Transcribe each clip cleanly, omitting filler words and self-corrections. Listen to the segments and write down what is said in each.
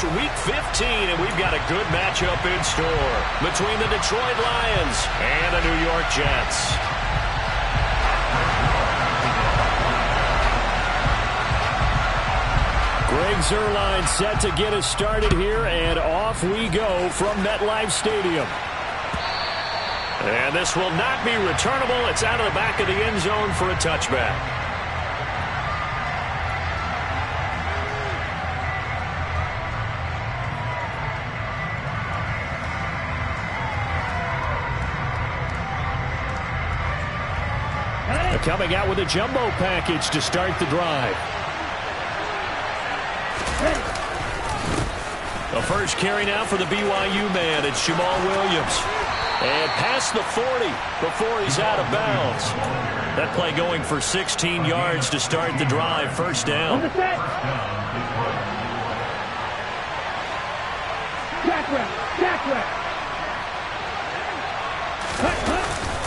It's Week 15, and we've got a good matchup in store between the Detroit Lions and the New York Jets. Greg Zuerlein set to get us started here, and off we go from MetLife Stadium. And this will not be returnable. It's out of the back of the end zone for a touchback. Coming out with a jumbo package to start the drive. The first carry now for the BYU man. It's Jamal Williams. And past the 40 before he's out of bounds. That play going for 16 yards to start the drive. First down.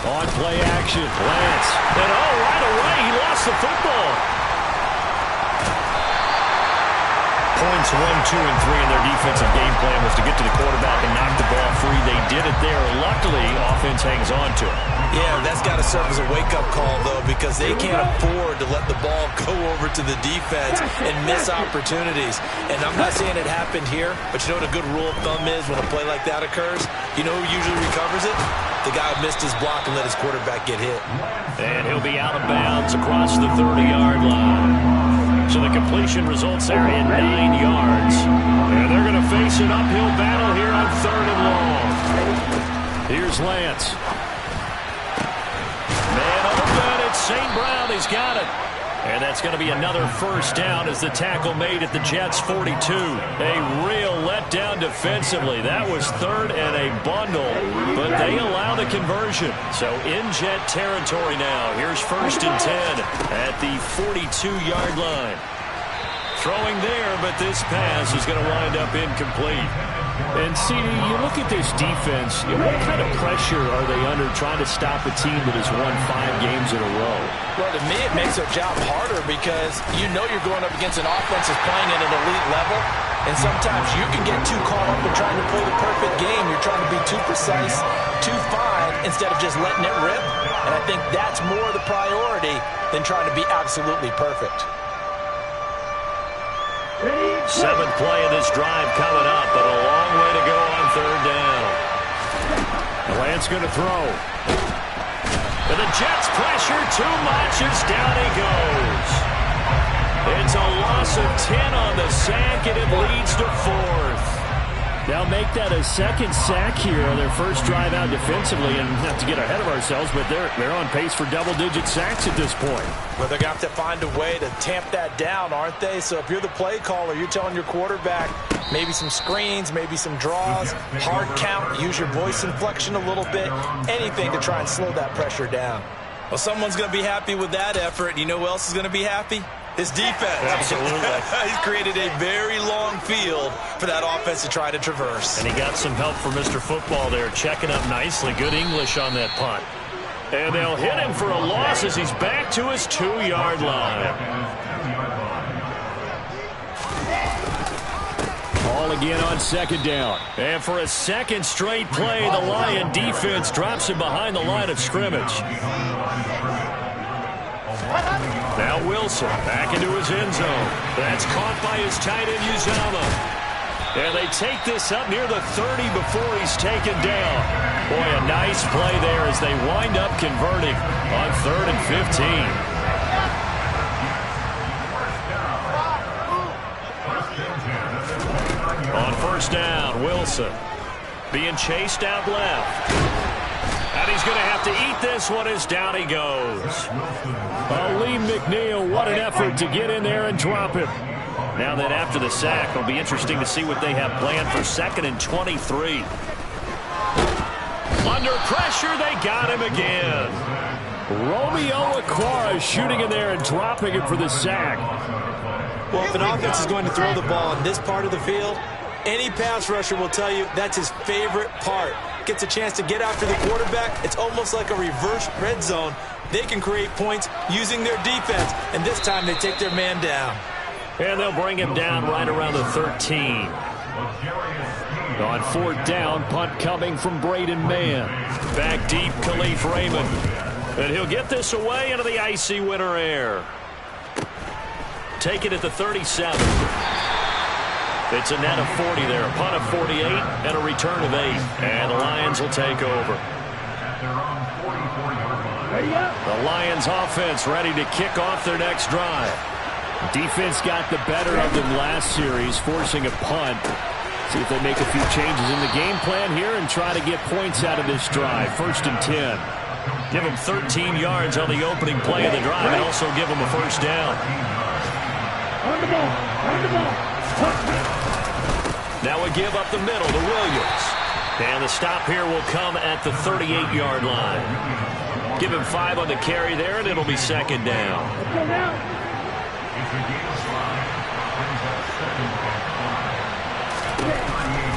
On play action, Lance. And right away, he lost the football. Points 1, 2, and 3 in their defensive game plan was to get to the quarterback and knock the ball free. They did it there. Luckily, offense hangs on to it. Yeah, that's got to serve as a wake-up call, though, because they can't afford to let the ball go over to the defense and miss opportunities. And I'm not saying it happened here, but you know what a good rule of thumb is when a play like that occurs? You know who usually recovers it? The guy who missed his block and let his quarterback get hit. And he'll be out of bounds across the 30-yard line. So the completion results there in 9 yards. And they're going to face an uphill battle here on 3rd and long. Here's Lance. Man open, it's St. Brown. He's got it. And that's going to be another first down as the tackle made at the Jets' 42. A real letdown defensively. That was 3rd and a bundle, but they allow the conversion. So in Jet territory now. Here's 1st and 10 at the 42-yard line. Throwing there, but this pass is going to wind up incomplete. And see, you look at this defense, what kind of pressure are they under trying to stop a team that has won 5 games in a row? Well, to me, it makes their job harder because you know you're going up against an offense that's playing at an elite level, and sometimes you can get too caught up in trying to play the perfect game. You're trying to be too precise, too fine, instead of just letting it rip. And I think that's more the priority than trying to be absolutely perfect. 7th play of this drive coming up, but a long way to go on 3rd down. Lance going to throw. And the Jets pressure too much as down he goes. It's a loss of 10 on the sack, and it leads to 4th. They'll make that a 2nd sack here on their first drive out defensively, and not to get ahead of ourselves, but they're on pace for double-digit sacks at this point. Well, they're going to have to find a way to tamp that down, aren't they? So if you're the play caller, you're telling your quarterback maybe some screens, maybe some draws, hard count, use your voice inflection a little bit, anything to try and slow that pressure down. Well, someone's going to be happy with that effort. You know who else is going to be happy? His defense. Absolutely. He's created a very long field for that offense to try to traverse. And he got some help from Mr. Football there, checking up nicely. Good English on that punt. And they'll hit him for a loss as he's back to his 2-yard line. Ball again on 2nd down. And for a 2nd straight play, the Lion defense drops him behind the line of scrimmage. Now Wilson back into his end zone. That's caught by his tight end, Uzomah. And they take this up near the 30 before he's taken down. Boy, a nice play there as they wind up converting on 3rd and 15. On 1st down, Wilson being chased out left. And he's going to have to eat this one as down he goes. Lee McNeil, what an effort to get in there and drop him. Now that after the sack, it'll be interesting to see what they have planned for 2nd and 23. Under pressure, they got him again. Romeo Okwara shooting in there and dropping him for the sack. Well, if an offense is going to throw the ball in this part of the field, any pass rusher will tell you that's his favorite part. Gets a chance to get after the quarterback. It's almost like a reverse red zone. They can create points using their defense, and this time they take their man down. And they'll bring him down right around the 13. On 4th down, punt coming from Braden Mann. Back deep, Khalif Raymond. And he'll get this away into the icy winter air. Take it at the 37. It's a net of 40 there. A punt of 48 and a return of 8. And the Lions will take over. The Lions offense ready to kick off their next drive. Defense got the better of them last series, forcing a punt. See if they make a few changes in the game plan here and try to get points out of this drive. 1st and 10. Give them 13 yards on the opening play of the drive and also give them a first down. Now we give up the middle to Williams. And the stop here will come at the 38-yard line. Give him 5 on the carry there, and it'll be 2nd down.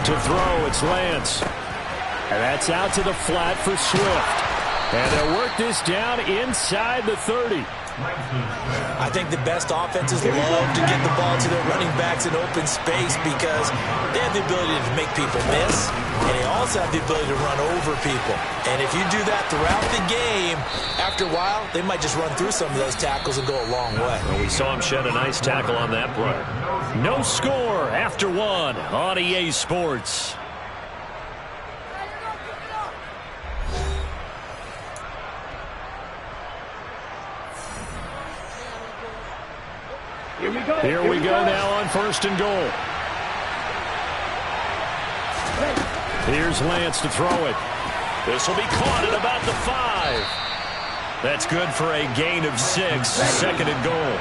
To throw, it's Lance. And that's out to the flat for Swift. And they'll work this down inside the 30. I think the best offenses love to get the ball to their running backs in open space because they have the ability to make people miss, and they also have the ability to run over people. And if you do that throughout the game, after a while, they might just run through some of those tackles and go a long way. Well, we saw him shed a nice tackle on that play. No score after 1 on EA Sports. Here we go now on 1st and goal. Here's Lance to throw it. This will be caught at about the 5. That's good for a gain of 6. 2nd and goal.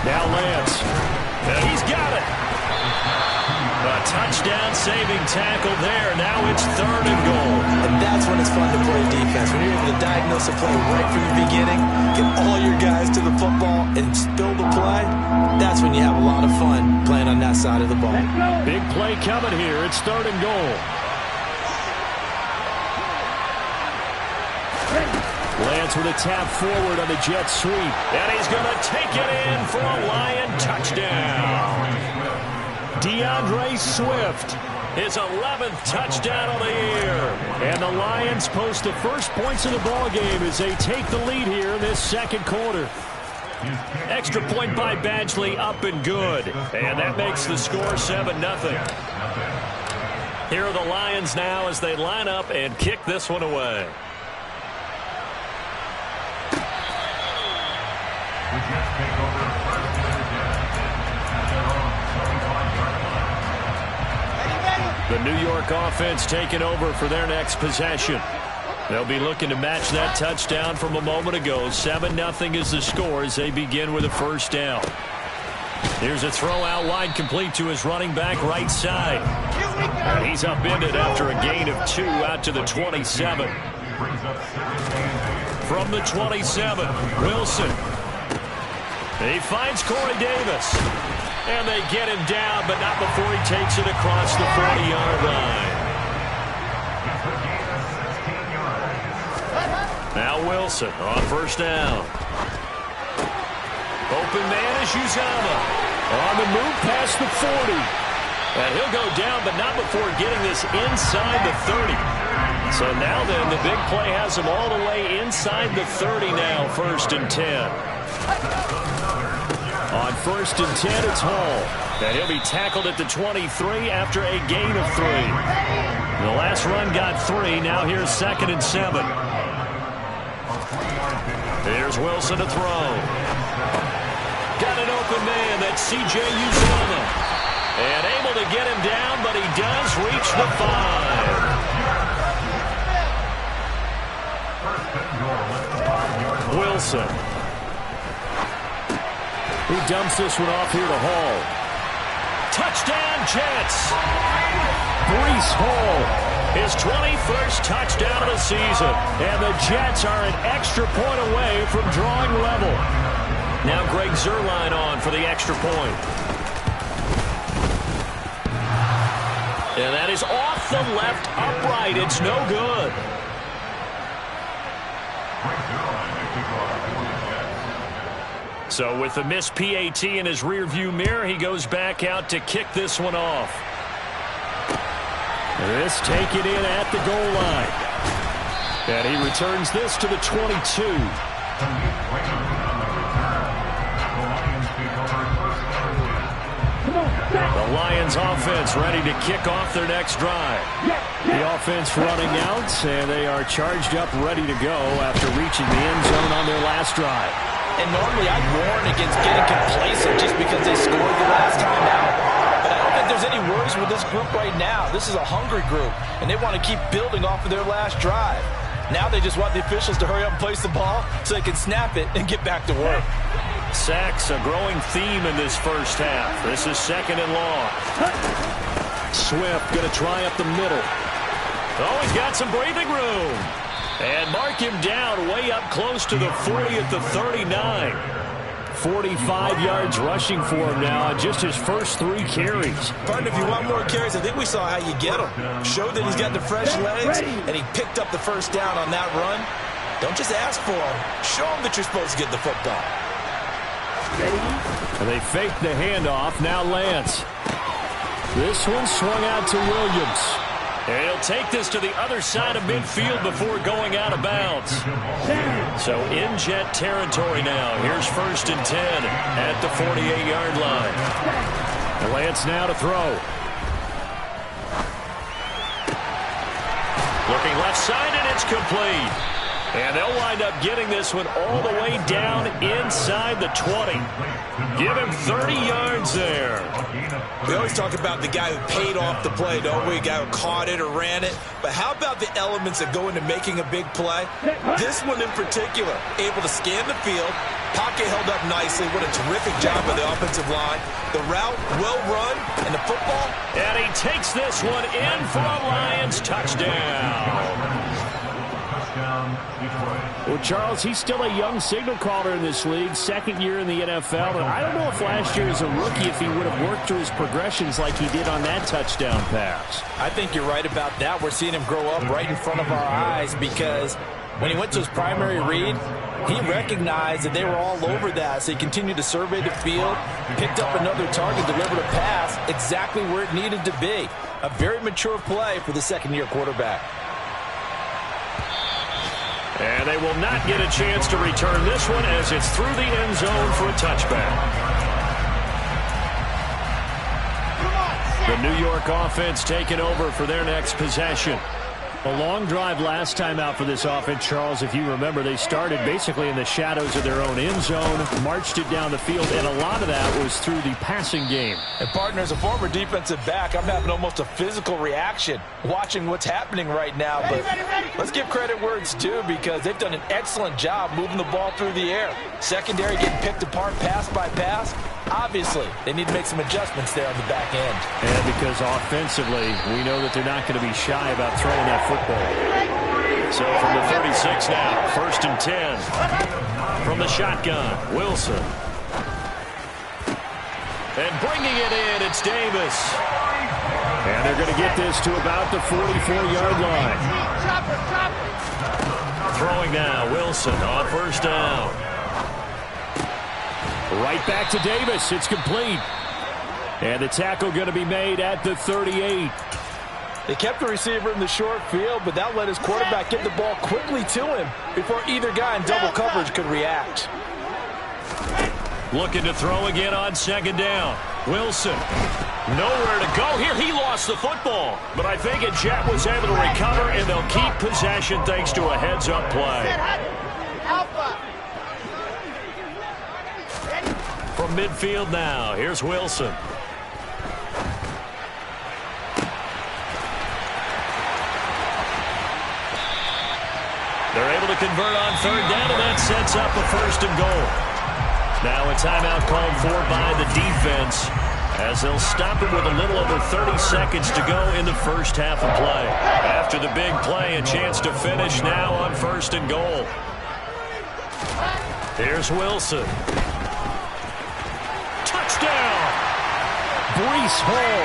Now Lance. And he's got it. A touchdown-saving tackle there. Now it's 3rd and goal. And that's when it's fun to play defense. When you're able to diagnose a play right from the beginning, get all your guys to the football, and spill the play, that's when you have a lot of fun playing on that side of the ball. Big play coming here. It's 3rd and goal. Lance with a tap forward on the jet sweep. And he's going to take it in for a Lion touchdown. DeAndre Swift, his 11th touchdown of the year. And the Lions post the first points of the ball game as they take the lead here in this 2nd quarter. Extra point by Badgley, up and good. And that makes the score 7-0. Here are the Lions now as they line up and kick this one away. The New York offense taking over for their next possession. They'll be looking to match that touchdown from a moment ago. 7-0 is the score as they begin with a first down. Here's a throw out wide, complete to his running back right side. And he's upended after a gain of 2 out to the 27. From the 27, Wilson. He finds Corey Davis. And they get him down, but not before he takes it across the 40-yard line. Now Wilson on first down. Open man is Uzomah. On the move past the 40. And he'll go down, but not before getting this inside the 30. So now then, the big play has him all the way inside the 30 now, 1st and 10. On 1st and 10, it's Hall. And he'll be tackled at the 23 after a gain of 3. The last run got 3. Now here's 2nd and 7. Here's Wilson to throw. Got an open man. That's C.J. Uzomah. And able to get him down, but he does reach the 5. Wilson. He dumps this one off here to Hall. Touchdown, Jets. Breece Hall, his 21st touchdown of the season. And the Jets are an extra point away from drawing level. Now Greg Zuerlein on for the extra point. And that is off the left upright. It's no good. So with the missed PAT in his rearview mirror, he goes back out to kick this one off. This taken in at the goal line. And he returns this to the 22. The Lions offense ready to kick off their next drive. The offense running out, and they are charged up, ready to go after reaching the end zone on their last drive. And normally I'd warn against getting complacent just because they scored the last time out. But I don't think there's any worries with this group right now. This is a hungry group, and they want to keep building off of their last drive. Now they just want the officials to hurry up and place the ball so they can snap it and get back to work. Sacks, a growing theme in this first half. This is 2nd and long. Swift going to try up the middle. Oh, he's got some breathing room. And mark him down way up close to the 40 at the 39. 45 yards rushing for him now on just his first 3 carries. Partner, if you want more carries, I think we saw how you get them. Showed that he's got the fresh legs, and he picked up the first down on that run. Don't just ask for him. Show him that you're supposed to get the football. And they fake the handoff. Now Lance. This one swung out to Williams. And he'll take this to the other side of midfield before going out of bounds. So in Jet territory now. Here's 1st and 10 at the 48-yard line. Lance now to throw. Looking left side, and it's complete. And they'll wind up getting this one all the way down inside the 20. Give him 30 yards there. We always talk about the guy who paid off the play, don't we? The guy who caught it or ran it. But how about the elements that go into making a big play? This one in particular, able to scan the field, pocket held up nicely. What a terrific job by the offensive line. The route, well run, and the football. And he takes this one in for a Lions touchdown. Well, Charles, he's still a young signal caller in this league, 2nd year in the NFL. And I don't know if last year as a rookie, if he would have worked through his progressions like he did on that touchdown pass. I think you're right about that. We're seeing him grow up right in front of our eyes because when he went to his primary read, he recognized that they were all over that. So he continued to survey the field, picked up another target, delivered a pass exactly where it needed to be. A very mature play for the 2nd-year quarterback. And they will not get a chance to return this one as it's through the end zone for a touchback. The New York offense taking over for their next possession. A long drive last time out for this offense, Charles. If you remember, they started basically in the shadows of their own end zone, marched it down the field, and a lot of that was through the passing game. And, partner, as a former defensive back, I'm having almost a physical reaction watching what's happening right now. But let's give credit where it's due because they've done an excellent job moving the ball through the air. Secondary getting picked apart pass by pass. Obviously, they need to make some adjustments there on the back end. And because offensively, we know that they're not going to be shy about throwing that football. So from the 36 now, 1st and 10. From the shotgun, Wilson. And bringing it in, it's Davis. And they're going to get this to about the 44-yard line. Throwing now, Wilson on 1st down. Right back to Davis. It's complete. And the tackle going to be made at the 38. They kept the receiver in the short field, but that let his quarterback get the ball quickly to him before either guy in double coverage could react. Looking to throw again on 2nd down. Wilson. Nowhere to go here. He lost the football. But I think Jet was able to recover, and they'll keep possession thanks to a heads-up play. From midfield now, here's Wilson. They're able to convert on 3rd down, and that sets up a 1st and goal. Now a timeout called for by the defense as they'll stop it with a little over 30 seconds to go in the first half of play. After the big play, a chance to finish now on 1st and goal. Here's Wilson. Touchdown! Breece Hall.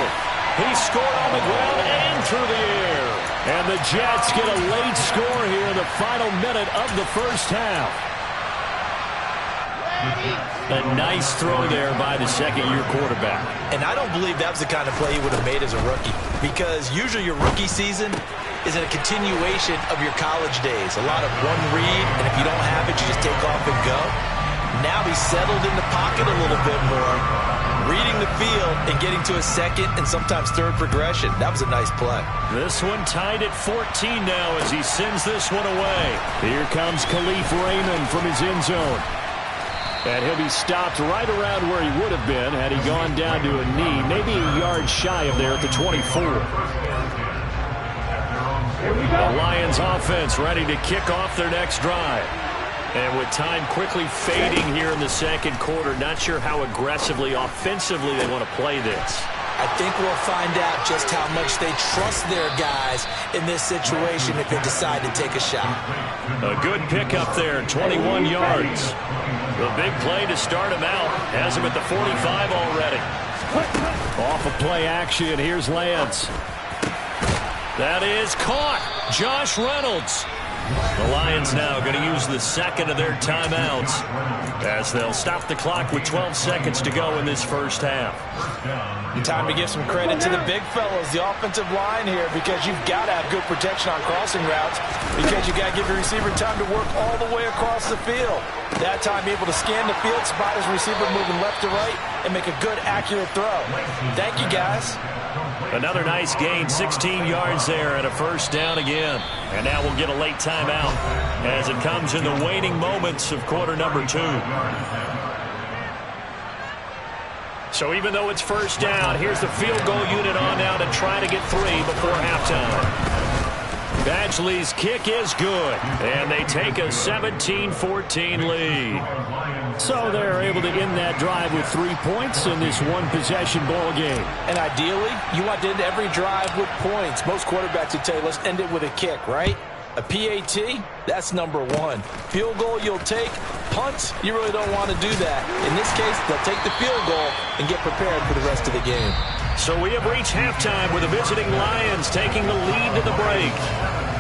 He scored on the ground and through the air. And the Jets get a late score here in the final minute of the first half. A nice throw there by the second-year quarterback. And I don't believe that was the kind of play he would have made as a rookie, because usually your rookie season is a continuation of your college days. A lot of one read, and if you don't have it, you just take off and go. Now he's settled in the pocket a little bit more, reading the field and getting to a second and sometimes third progression. That was a nice play. This one tied at 14 now as he sends this one away. Here comes Khalif Raymond from his end zone. And he'll be stopped right around where he would have been had he gone down to a knee, maybe a yard shy of there at the 24. The Lions offense ready to kick off their next drive. And with time quickly fading here in the second quarter, not sure how aggressively, offensively they want to play this. I think we'll find out just how much they trust their guys in this situation if they decide to take a shot. A good pickup there, 21 yards. The big play to start him out. Has him at the 45 already. Off of play action, here's Lance. That is caught. Josh Reynolds. The Lions now going to use the second of their timeouts as they'll stop the clock with 12 seconds to go in this first half. Time to give some credit to the big fellas, the offensive line here, because you've got to have good protection on crossing routes, because you got to give your receiver time to work all the way across the field. That time able to scan the field, spot his receiver moving left to right, and make a good, accurate throw. Thank you, guys. Another nice gain, 16 yards there and a first down again. And now we'll get a late timeout as it comes in the waning moments of quarter number 2. So even though it's first down, here's the field goal unit on now to try to get 3 before halftime. Badgley's kick is good, and they take a 17-14 lead. So they're able to end that drive with 3 points in this one-possession ball game. And ideally, you want to end every drive with points. Most quarterbacks would tell you, let's end it with a kick, right? A PAT, that's number 1. Field goal you'll take. Punts, you really don't want to do that. In this case, they'll take the field goal and get prepared for the rest of the game. So we have reached halftime with the visiting Lions taking the lead to the break.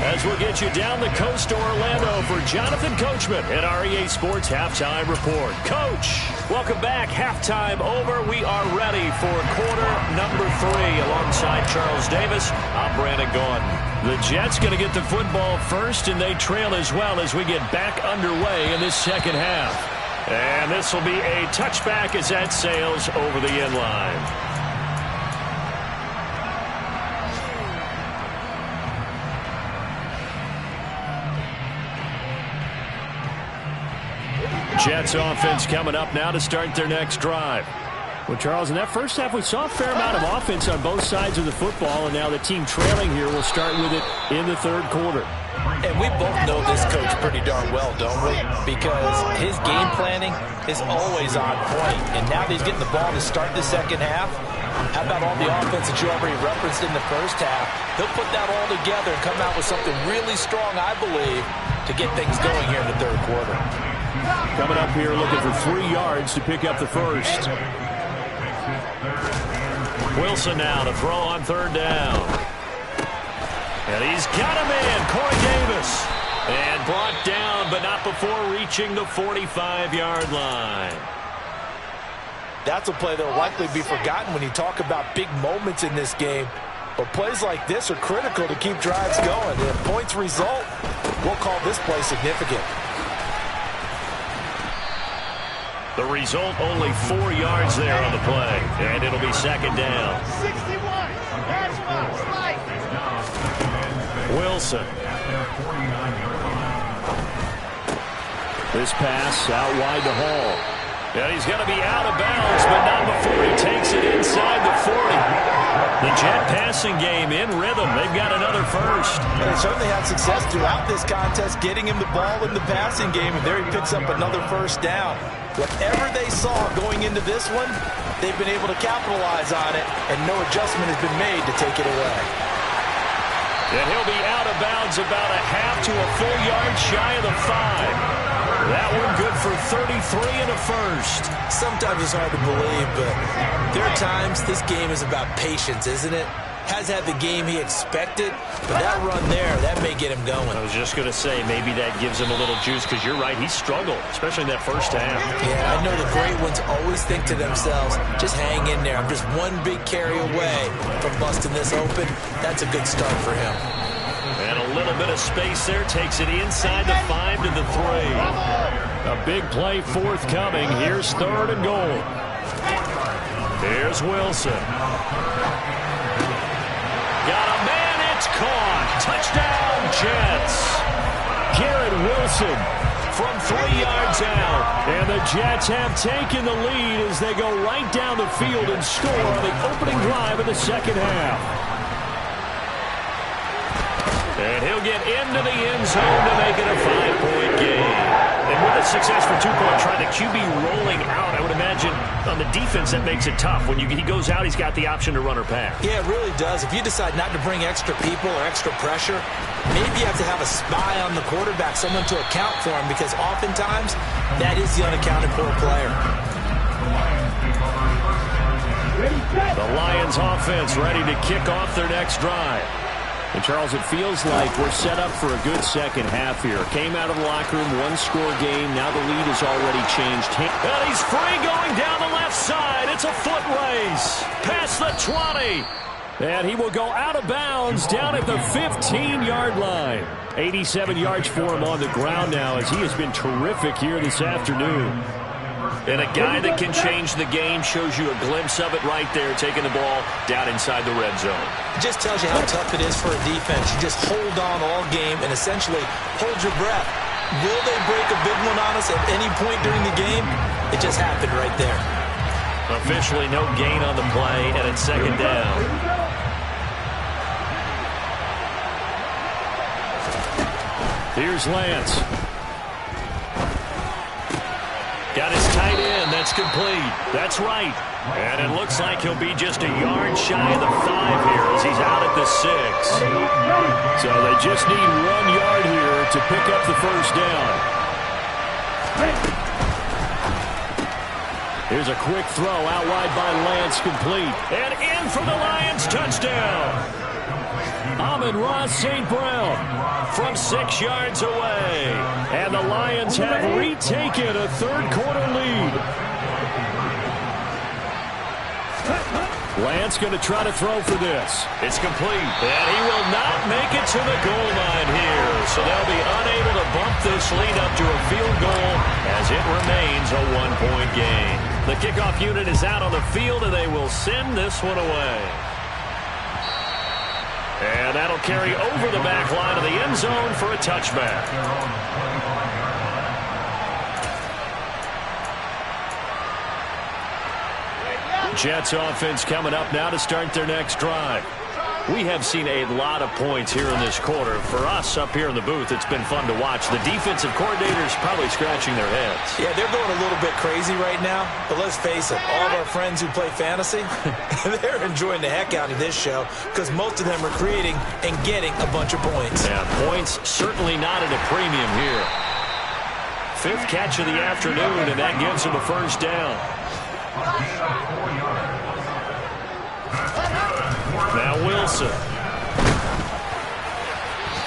As we'll get you down the coast to Orlando for Jonathan Coachman at our EA Sports Halftime Report. Coach, welcome back. Halftime over. We are ready for quarter number 3. Alongside Charles Davis, I'm Brandon Gaudin. The Jets going to get the football first, and they trail as well as we get back underway in this second half. And this will be a touchback as that sails over the end line. Jets offense coming up now to start their next drive. Well, Charles, in that first half, we saw a fair amount of offense on both sides of the football, and now the team trailing here will start with it in the third quarter. And we both know this coach pretty darn well, don't we? Because his game planning is always on point. And now that he's getting the ball to start the second half, how about all the offense that you already referenced in the first half? He'll put that all together and come out with something really strong, I believe, to get things going here in the third quarter. Coming up here looking for 3 yards to pick up the first. Wilson now to throw on third down. And he's got him in, Corey Davis. And brought down, but not before reaching the 45-yard line. That's a play that will likely be forgotten when you talk about big moments in this game. But plays like this are critical to keep drives going. And if points result, we'll call this play significant. The result, only 4 yards there on the play. And it'll be second down. 61. Wilson. This pass out wide to Hall. And he's going to be out of bounds, but not before he takes it inside the 40. The Jet passing game in rhythm. They've got another first. And they certainly had success throughout this contest, getting him the ball in the passing game, and there he picks up another first down. Whatever they saw going into this one, they've been able to capitalize on it, and no adjustment has been made to take it away. And he'll be out of bounds about a half to a full yard shy of the 5. That one good for 33 and a first. Sometimes it's hard to believe, but there are times this game is about patience, isn't it? has had the game he expected, but that run there, that may get him going. I was just going to say, maybe that gives him a little juice, because you're right, he struggled, especially in that first half. Yeah, I know the great ones always think to themselves, just hang in there. I'm just one big carry away from busting this open. That's a good start for him. And a little bit of space there, takes it inside the 5 to the 3. A big play forthcoming. Here's 3rd and goal. Here's Wilson. Got a man, it's caught. Touchdown, Jets. Garrett Wilson from 3 yards out. And the Jets have taken the lead as they go right down the field and score on the opening drive of the second half. And he'll get into the end zone to make it a 5-point game. And with a successful 2-point try, the QB rolling out, I would imagine on the defense that makes it tough. When he goes out, he's got the option to run or pass. Yeah, it really does. If you decide not to bring extra people or extra pressure, maybe you have to have a spy on the quarterback, someone to account for him, because oftentimes that is the unaccounted for player. The Lions offense ready to kick off their next drive. And, Charles, it feels like we're set up for a good second half here. Came out of the locker room, one-score game. Now the lead has already changed. And he's free going down the left side. It's a foot race. Past the 20. And he will go out of bounds down at the 15-yard line. 87 yards for him on the ground now, as he has been terrific here this afternoon. And a guy that can change the game, shows you a glimpse of it right there, taking the ball down inside the red zone. It just tells you how tough it is for a defense. You just hold on all game and essentially hold your breath. Will they break a big one on us at any point during the game? It just happened right there. Officially no gain on the play, and it's second down. Here's Lance. Got his tight end. That's complete. That's right. And it looks like he'll be just a yard shy of the 5 here as he's out at the 6. So they just need 1 yard here to pick up the first down. Here's a quick throw out wide by Lance, complete. And in for the Lions, touchdown. Amon-Ra St. Brown from 6 yards away. And the Lions have retaken a third-quarter lead. Lance going to try to throw for this. It's complete. And he will not make it to the goal line here. So they'll be unable to bump this lead up to a field goal as it remains a 1-point game. The kickoff unit is out on the field, and they will send this one away. And that'll carry over the back line of the end zone for a touchback. Jets offense coming up now to start their next drive. We have seen a lot of points here in this quarter. For us up here in the booth, it's been fun to watch. The defensive coordinators probably scratching their heads. Yeah, they're going a little bit crazy right now. But let's face it, all of our friends who play fantasy, they're enjoying the heck out of this show because most of them are creating and getting a bunch of points. Yeah, points certainly not at a premium here. 5th catch of the afternoon, and that gives him a first down. Now Wilson.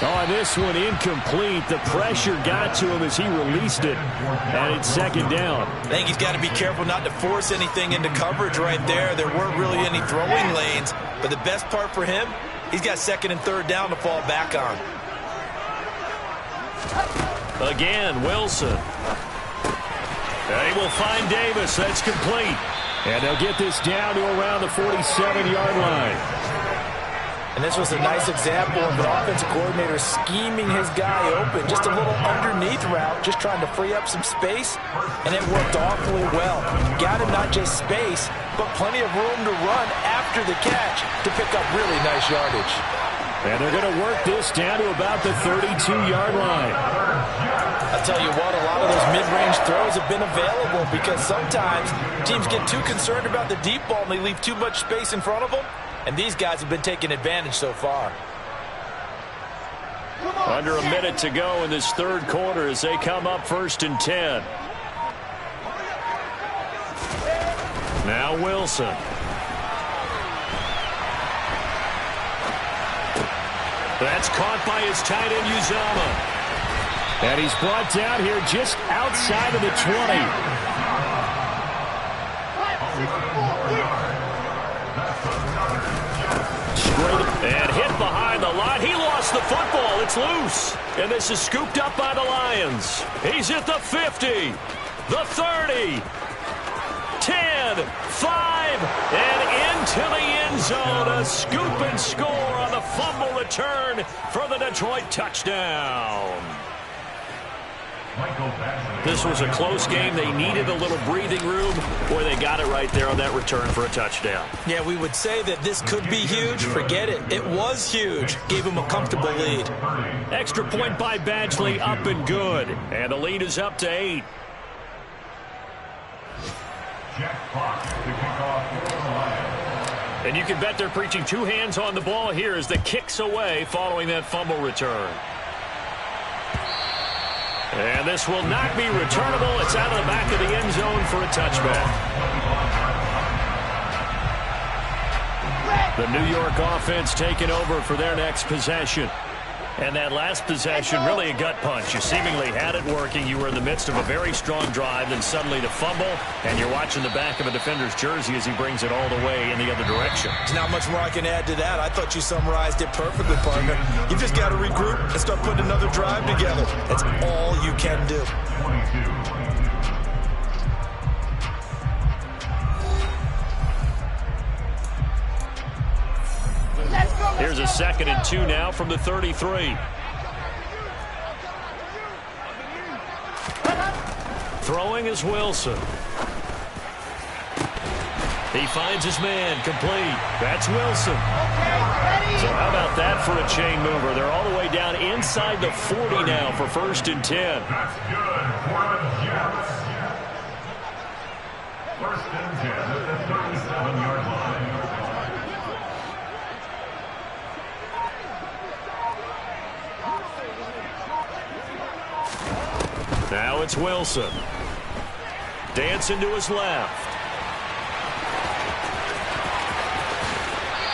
Oh, this one incomplete. The pressure got to him as he released it. And it's second down. I think he's got to be careful not to force anything into coverage right there. There weren't really any throwing lanes. But the best part for him, he's got 2nd and 3rd down to fall back on. Again, Wilson. And he will find Davis. That's complete. And they'll get this down to around the 47-yard line. And this was a nice example of the offensive coordinator scheming his guy open. Just a little underneath route, just trying to free up some space. And it worked awfully well. Got him not just space, but plenty of room to run after the catch to pick up really nice yardage. And they're going to work this down to about the 32-yard line. I'll tell you what, a lot of those mid-range throws have been available because sometimes teams get too concerned about the deep ball and they leave too much space in front of them. And these guys have been taking advantage so far. Under a minute to go in this third quarter as they come up 1st and 10. Now Wilson. That's caught by his tight end, Uzomah. And he's brought down here just outside of the 20. And hit behind the line. He lost the football. It's loose. And this is scooped up by the Lions. He's at the 50, the 30, 10, 5, and into the end zone. A scoop and score on the fumble return for the Detroit touchdown. This was a close game. They needed a little breathing room. Boy, they got it right there on that return for a touchdown. Yeah, we would say that this could be huge. Forget it. It was huge. Gave him a comfortable lead. Extra point by Badgley, up and good. And the lead is up to 8. And you can bet they're preaching two hands on the ball here as the kick's away following that fumble return. And this will not be returnable. It's out of the back of the end zone for a touchback. The New York offense taking over for their next possession. And that last possession, really a gut punch. You seemingly had it working. You were in the midst of a very strong drive, then suddenly the fumble, and you're watching the back of a defender's jersey as he brings it all the way in the other direction. There's not much more I can add to that. I thought you summarized it perfectly, partner. You just got to regroup and start putting another drive together. That's all you can do. Here's a 2nd and 2 now from the 33. Throwing is Wilson. He finds his man, complete. That's Wilson. So how about that for a chain mover? They're all the way down inside the 40 now for 1st and 10. That's good for a Jets. 1st and 10 at the 37-yard line. Now it's Wilson. Dancing to his left.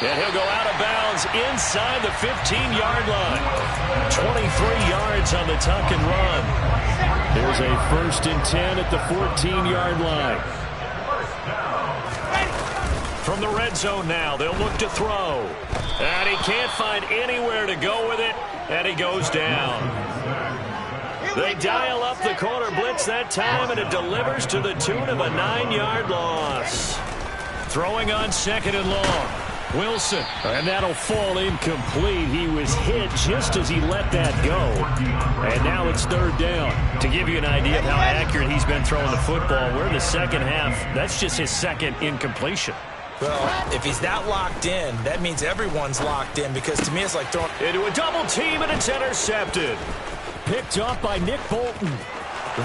And he'll go out of bounds inside the 15-yard line. 23 yards on the tuck and run. There's a 1st and 10 at the 14-yard line. From the red zone now, they'll look to throw. And he can't find anywhere to go with it, and he goes down. They dial up the corner blitz that time, and it delivers to the tune of a 9-yard loss. Throwing on 2nd and long. Wilson, and that'll fall incomplete. He was hit just as he let that go. And now it's 3rd down. To give you an idea of how accurate he's been throwing the football, we're in the second half. That's just his 2nd incompletion. Well, if he's that locked in, that means everyone's locked in, because to me it's like throwing into a double team, and it's intercepted. Picked off by Nick Bolton.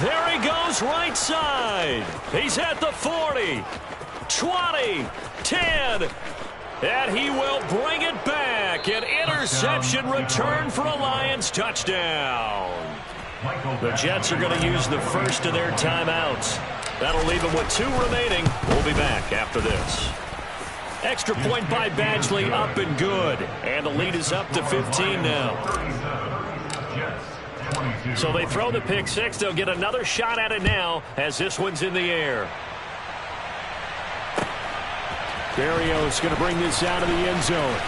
There he goes right side. He's at the 40, 20, 10, and he will bring it back. An interception return for a Lions touchdown. The Jets are going to use the first of their timeouts. That'll leave them with 2 remaining. We'll be back after this. Extra point by Badgley, up and good. And the lead is up to 15 now. So they throw the pick 6. They'll get another shot at it now as this one's in the air. Berrios going to bring this out of the end zone.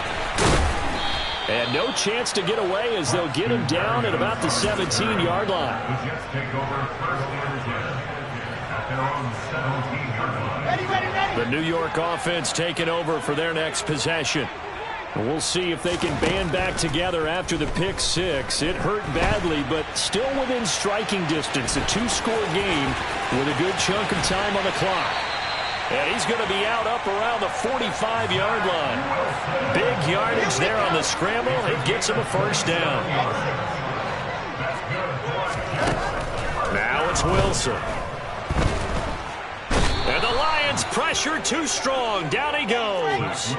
And no chance to get away as they'll get him down at about the 17-yard line. The Jets take over 1st and 10 at their own 17-yard line. The New York offense taking over for their next possession. We'll see if they can band back together after the pick 6. It hurt badly, but still within striking distance. A 2-score game with a good chunk of time on the clock. And he's going to be out up around the 45-yard line. Big yardage there on the scramble. It gets him a 1st down. Now it's Wilson. And the Lions pressure too strong. Down he goes.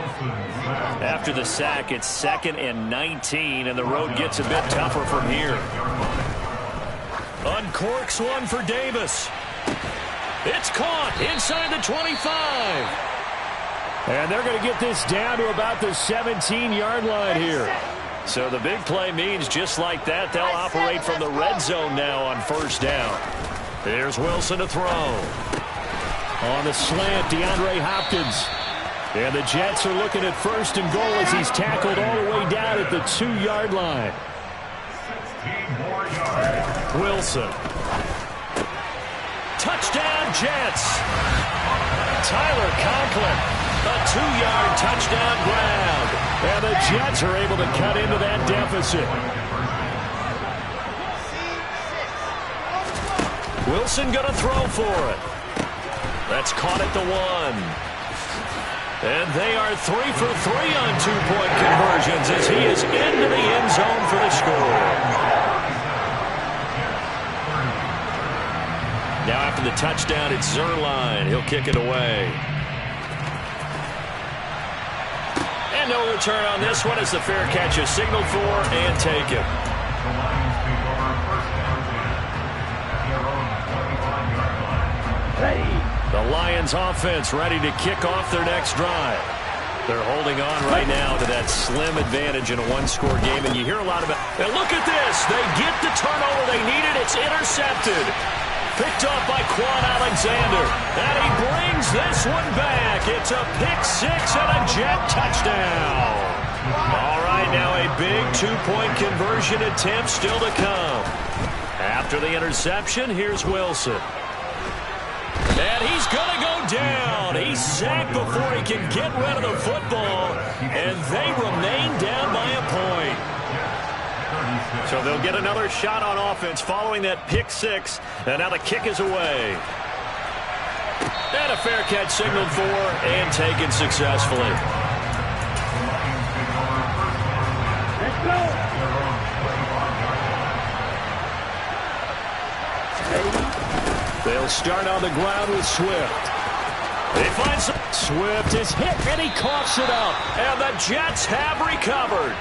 After the sack, it's 2nd and 19, and the road gets a bit tougher from here. Uncorks one for Davis. It's caught inside the 25. And they're going to get this down to about the 17-yard line here. So the big play means just like that, they'll operate from the red zone now on first down. Here's Wilson to throw. On the slant, DeAndre Hopkins. And the Jets are looking at first and goal as he's tackled all the way down at the 2-yard line. 16 more yards. Wilson. Touchdown, Jets. Tyler Conklin. A 2-yard touchdown grab. And the Jets are able to cut into that deficit. Wilson going to throw for it. That's caught at the 1. And they are 3 for 3 on 2-point conversions as he is into the end zone for the score. Now after the touchdown, it's Zuerlein. He'll kick it away. And no return on this one as the fair catch is signaled for and taken. The Lions offense ready to kick off their next drive. They're holding on right now to that slim advantage in a one-score game, and you hear a lot about it. And look at this. They get the turnover they needed. It's intercepted. Picked off by Quan Alexander. And he brings this one back. It's a pick-6 and a Jet touchdown. All right, now a big 2-point conversion attempt still to come. After the interception, here's Wilson. And he's going to go down. He's sacked before he can get rid of the football. And they remain down by a point. So they'll get another shot on offense following that pick-6. And now the kick is away. And a fair catch signaled for and taken successfully. Let's go. They'll start on the ground with Swift. They find some. Swift is hit, and he coughs it up. And the Jets have recovered.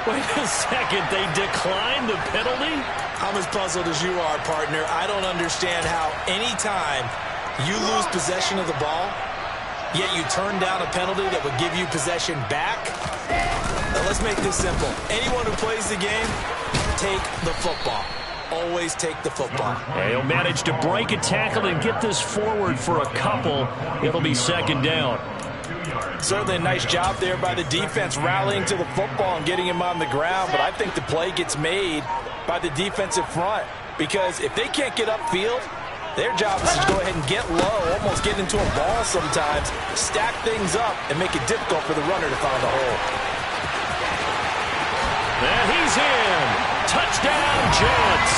Wait a second. They declined the penalty? I'm as puzzled as you are, partner. I don't understand how anytime you lose possession of the ball, yet you turn down a penalty that would give you possession back. Now let's make this simple. Anyone who plays the game, take the football. Always take the football. And he'll manage to break a tackle and get this forward for a couple. It'll be second down. Certainly a nice job there by the defense rallying to the football and getting him on the ground, but I think the play gets made by the defensive front because if they can't get upfield, their job is to go ahead and get low, almost get into a ball sometimes, stack things up, and make it difficult for the runner to find a hole. And he's in. Touchdown, Jets.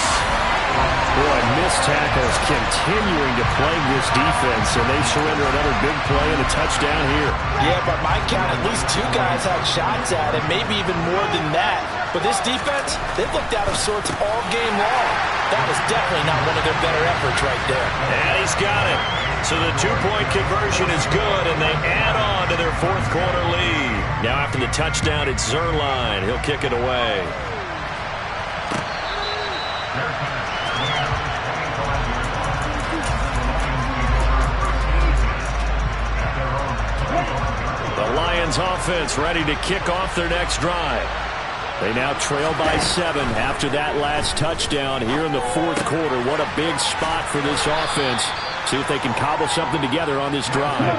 Boy, missed tackles continuing to plague this defense, and they surrender another big play and a touchdown here. Yeah, by my count, at least 2 guys had shots at it, maybe even more than that. But this defense, they've looked out of sorts all game long. That was definitely not one of their better efforts right there. And he's got it. So the 2-point conversion is good, and they add on to their fourth-quarter lead. Now after the touchdown, it's Zuerlein. He'll kick it away. The Lions offense ready to kick off their next drive. They now trail by 7 after that last touchdown here in the fourth quarter. What a big spot for this offense. See if they can cobble something together on this drive.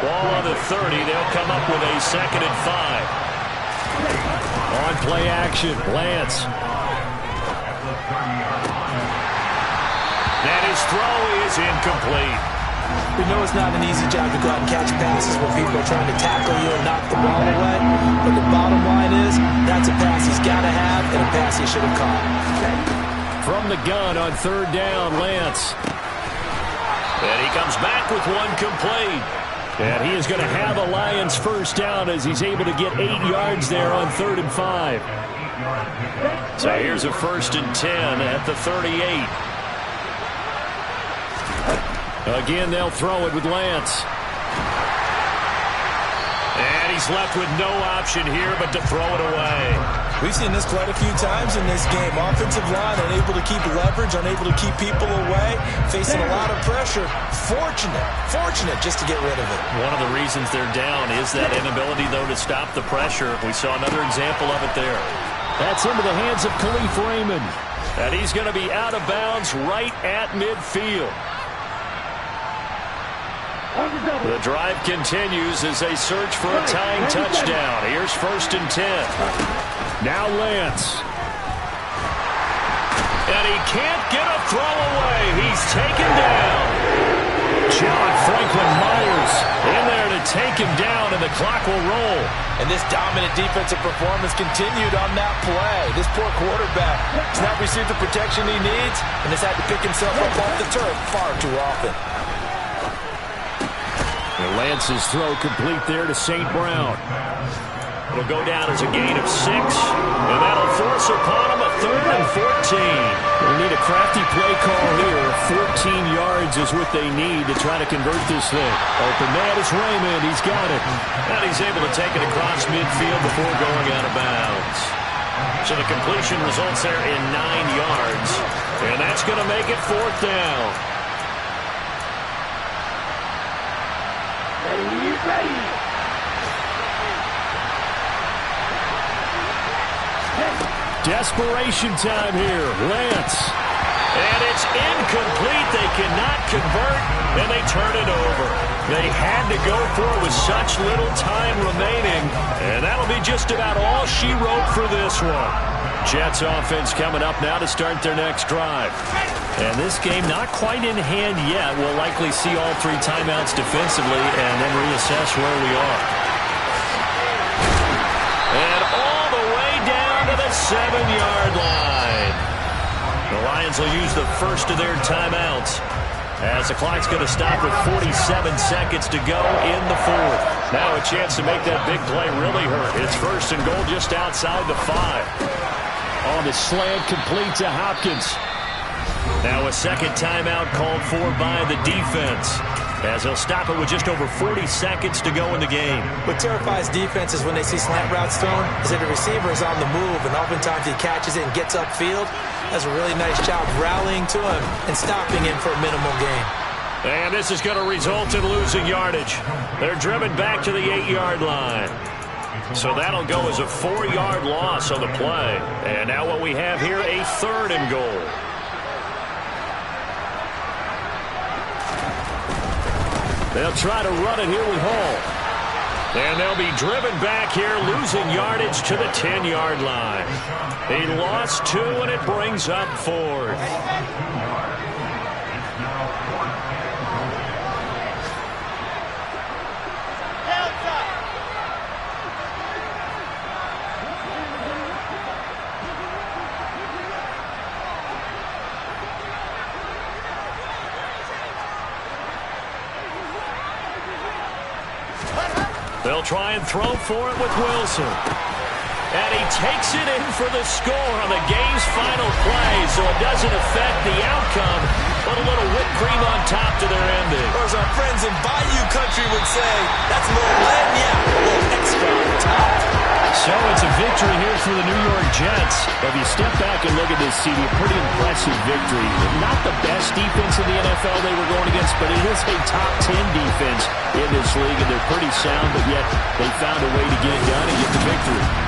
Ball on the 30. They'll come up with a 2nd and 5. On play action, Lance. And his throw is incomplete. We know it's not an easy job to go out and catch passes when people are trying to tackle you and knock the ball away. But the bottom line is, that's a pass he's got to have and a pass he should have caught. From the gun on 3rd down, Lance. And he comes back with one complete. And he is going to have a Lions first down as he's able to get 8 yards there on 3rd and 5. So here's a 1st and 10 at the 38. Again, they'll throw it with Lance. And he's left with no option here but to throw it away. We've seen this quite a few times in this game. Offensive line unable to keep leverage, unable to keep people away, facing a lot of pressure. Fortunate just to get rid of it. One of the reasons they're down is that inability, though, to stop the pressure. We saw another example of it there. That's into the hands of Khalif Raymond. And he's going to be out of bounds right at midfield. The drive continues as they search for a tying touchdown. Here's 1st and 10. Now Lance. And he can't get a throw away. He's taken down. John Franklin Myers in there to take him down, and the clock will roll. And this dominant defensive performance continued on that play. This poor quarterback has not received the protection he needs and has had to pick himself up off the turf far too often. And Lance's throw complete there to St. Brown. It'll go down as a gain of 6, and that'll force upon him a 3rd and 14. They need a crafty play call here. 14 yards is what they need to try to convert this thing. Open man is Raymond. He's got it. And he's able to take it across midfield before going out of bounds. So the completion results there in 9 yards, and that's going to make it 4th down. Desperation time here. Lance. And it's incomplete. They cannot convert, and they turn it over. They had to go for it with such little time remaining, and that'll be just about all she wrote for this one. Jets offense coming up now to start their next drive. And this game not quite in hand yet. We'll likely see all 3 timeouts defensively and then reassess where we are. And all the way down to the 7-yard line. The Lions will use the first of their timeouts as the clock's going to stop with 47 seconds to go in the 4th. Now a chance to make that big play really hurt. It's 1st and goal just outside the 5. On the slant, complete to Hopkins. Now a second timeout called for by the defense, as they'll stop it with just over 40 seconds to go in the game. What terrifies defenses when they see slant routes thrown is that the receiver is on the move, and oftentimes he catches it and gets upfield. Does a really nice job rallying to him and stopping him for a minimal gain. And this is going to result in losing yardage. They're driven back to the 8-yard line. So that'll go as a 4-yard loss on the play. And now what we have here, a 3rd and goal. They'll try to run it here with Hall. And they'll be driven back here, losing yardage to the 10-yard line. He lost 2, and it brings up 4th. They'll try and throw for it with Wilson. And he takes it in for the score on the game's final play, so it doesn't affect the outcome, but a little whipped cream on top to their ending. Or as our friends in Bayou Country would say, that's a little lagniappe, a little extra on top. So it's a victory here for the New York Jets. If you step back and look at this, CD, a pretty impressive victory. Not the best defense in the NFL they were going against, but it is a top 10 defense in this league, and they're pretty sound, but yet they found a way to get it done and get the victory.